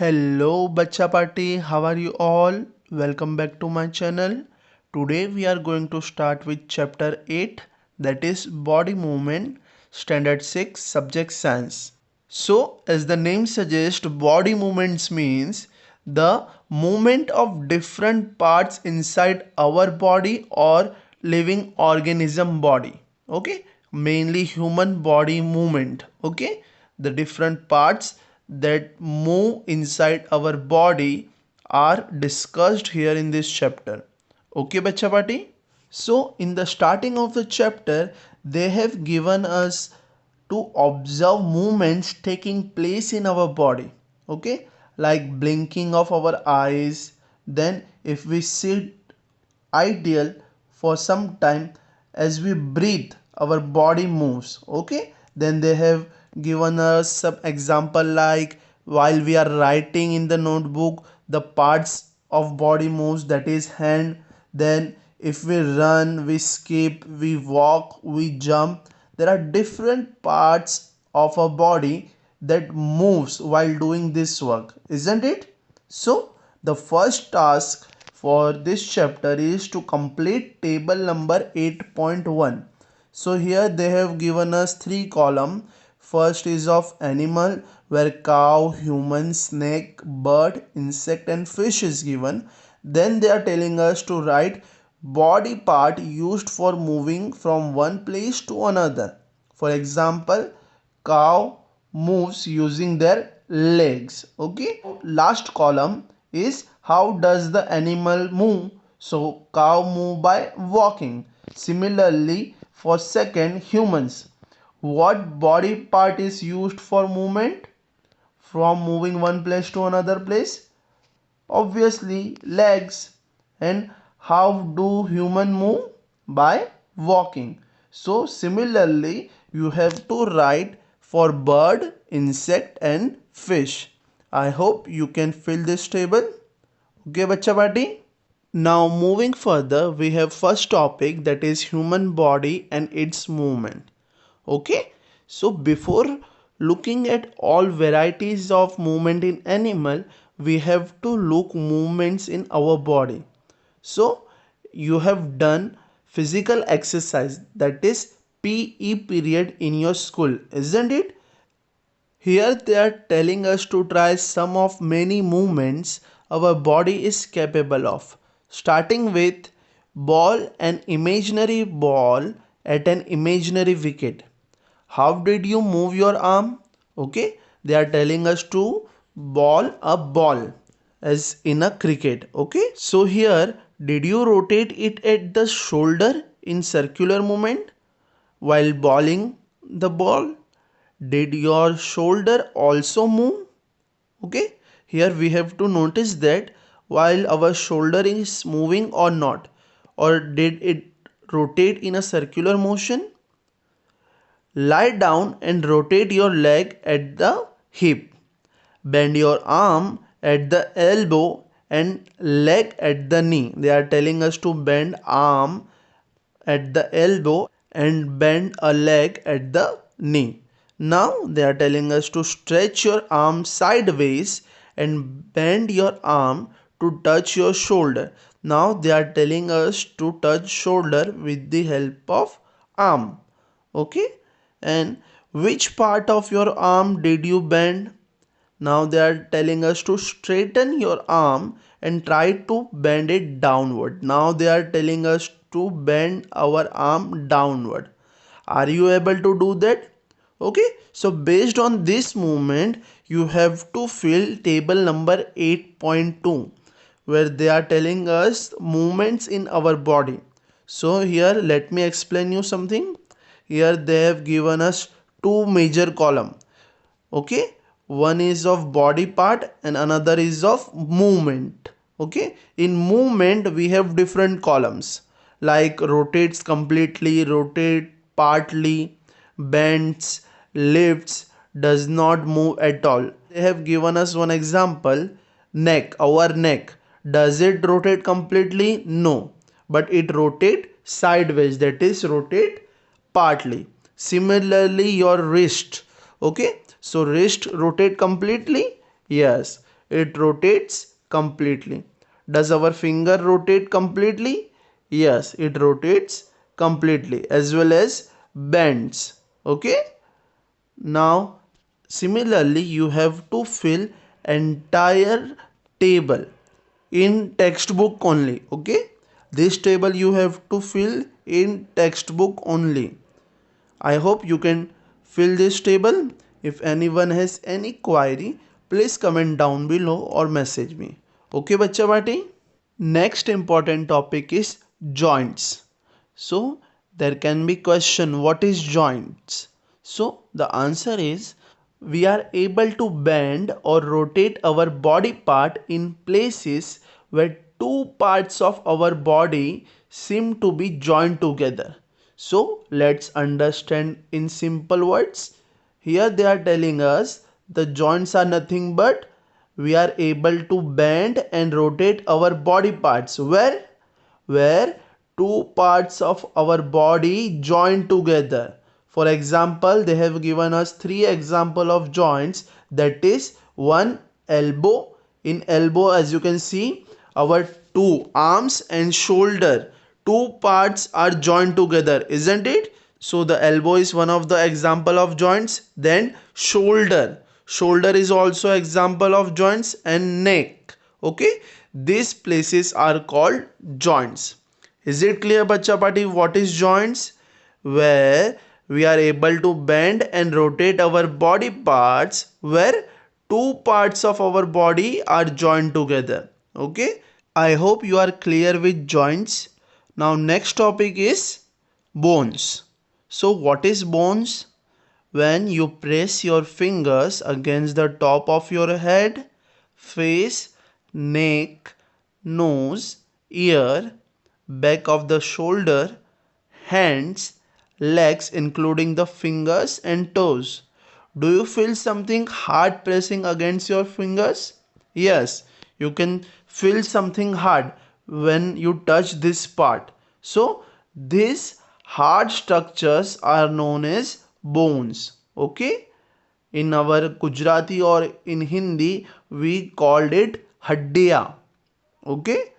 Hello Bacha Party, how are you all? Welcome back to my channel. Today we are going to start with chapter 8, that is body movement, standard 6, subject science. So as the name suggests, body movements means the movement of different parts inside our body or living organism body. Okay, mainly human body movement. Okay, the different parts that move inside our body are discussed here in this chapter. Okay, bacha party. So in the starting of the chapter, they have given us to observe movements taking place in our body. Okay, like blinking of our eyes. Then if we sit ideal for some time, as we breathe our body moves. Okay, then they have given us some example like while we are writing in the notebook, the parts of body moves, that is hand. Then if we run, we skip, we walk, we jump, there are different parts of our body that moves while doing this work, isn't it? So the first task for this chapter is to complete table number 8.1. So here they have given us three columns. First is of animal, where cow, human, snake, bird, insect and fish is given. Then they are telling us to write body part used for moving from one place to another. For example, cow moves using their legs. Okay, last column is how does the animal move. So cow move by walking. Similarly, for second, humans, what body part is used for movement from moving one place to another place? Obviously legs. And how do human move? By walking. So similarly you have to write for bird, insect and fish. I hope you can fill this table. Okay bacha party. Now moving further, we have first topic, that is human body and its movement. Okay, so before looking at all varieties of movement in animal, we have to look movements in our body. So you have done physical exercise, that is PE period in your school, isn't it? Here they are telling us to try some of many movements our body is capable of. Starting with ball an imaginary ball at an imaginary wicket. How did you move your arm? Okay, they are telling us to ball a ball as in a cricket. Okay, so here did you rotate it at the shoulder in circular movement while bowling the ball? Did your shoulder also move? Okay, here we have to notice that while our shoulder is moving or not, or did it rotate in a circular motion? Lie down and rotate your leg at the hip. Bend your arm at the elbow and leg at the knee. They are telling us to bend arm at the elbow and bend a leg at the knee. Now they are telling us to stretch your arm sideways and bend your arm to touch your shoulder. Now they are telling us to touch shoulder with the help of arm. Okay, and which part of your arm did you bend? Now they are telling us to straighten your arm and try to bend it downward. Now they are telling us to bend our arm downward. Are you able to do that? Okay, so based on this movement, you have to fill table number 8.2, where they are telling us movements in our body. So here let me explain you something. Here they have given us two major column. Okay, one is of body part and another is of movement. Okay, in movement we have different columns like rotates completely, rotate partly, bends, lifts, does not move at all. They have given us one example, neck, our neck. Does it rotate completely? No, but it rotate sideways, that is rotate partly. Similarly your wrist. Okay, so wrist rotate completely? Yes. It rotates completely. Does our finger rotate completely? Yes, it rotates completely as well as bends. Okay. Now, similarly, you have to fill entire table in textbook only. Okay. This table you have to fill in textbook only. I hope you can fill this table. If anyone has any query, please comment down below or message me. Okay, bachcha bati? Next important topic is joints. So there can be question, what is joints? So the answer is, we are able to bend or rotate our body part in places where two parts of our body seem to be joined together. So let's understand in simple words. Here they are telling us the joints are nothing but we are able to bend and rotate our body parts where two parts of our body join together. For example, they have given us three example of joints, that is one elbow. In elbow, as you can see, our two arms and shoulder, two parts are joined together, isn't it? So the elbow is one of the example of joints. Then shoulder is also example of joints, and neck. Okay, these places are called joints. Is it clear, bacha party, what is joints? Where we are able to bend and rotate our body parts where two parts of our body are joined together. Okay, I hope you are clear with joints. Now next topic is bones. So what is bones? When you press your fingers against the top of your head, face, neck, nose, ear, back of the shoulder, hands, legs including the fingers and toes. Do you feel something hard pressing against your fingers? Yes, you can feel something hard when you touch this part. So, these hard structures are known as bones. Okay? In our Gujarati or in Hindi, we called it haddiya. Okay?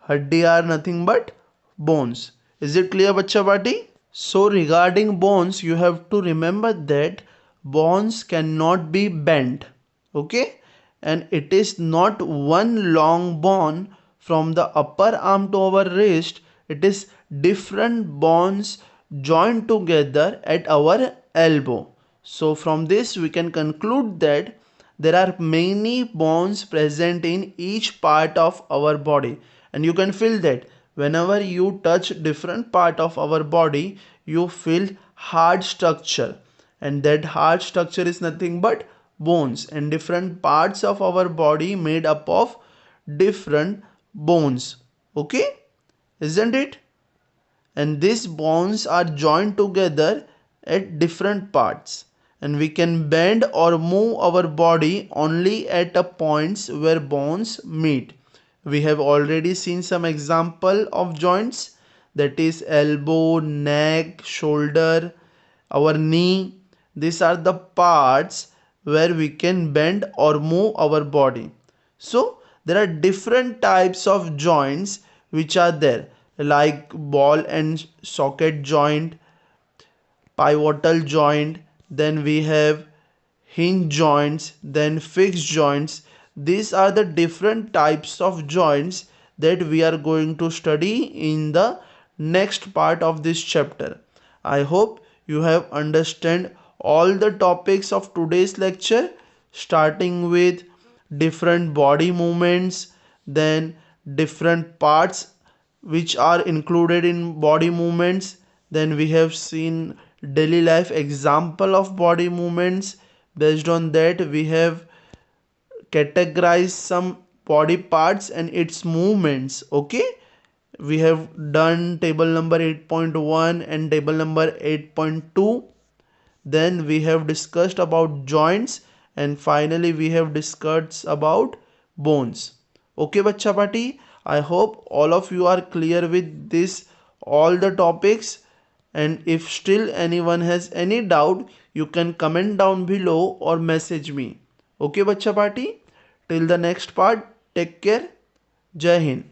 Haddiya are nothing but bones. Is it clear, bacha bati? So regarding bones, you have to remember that bones cannot be bent. Okay? And it is not one long bone from the upper arm to our wrist. It is different bones joined together at our elbow. So from this we can conclude that there are many bones present in each part of our body, and you can feel that whenever you touch different part of our body you feel hard structure, and that hard structure is nothing but bones, and different parts of our body made up of different bones. Okay, isn't it? And these bones are joined together at different parts, and we can bend or move our body only at the points where bones meet. We have already seen some example of joints, that is elbow, neck, shoulder, our knee. These are the parts where we can bend or move our body. So there are different types of joints which are there, like ball and socket joint, pivotal joint, then we have hinge joints, then fixed joints. These are the different types of joints that we are going to study in the next part of this chapter. I hope you have understand all the topics of today's lecture, starting with different body movements, then different parts which are included in body movements. Then we have seen daily life example of body movements. Based on that we have categorized some body parts and its movements. Okay, we have done table number 8.1 and table number 8.2. Then we have discussed about joints, and finally we have discussed about bones. Okay, bacha party, I hope all of you are clear with this all the topics, and if still anyone has any doubt you can comment down below or message me. Okay, bacha party, Till the next part, take care. Jai Hind.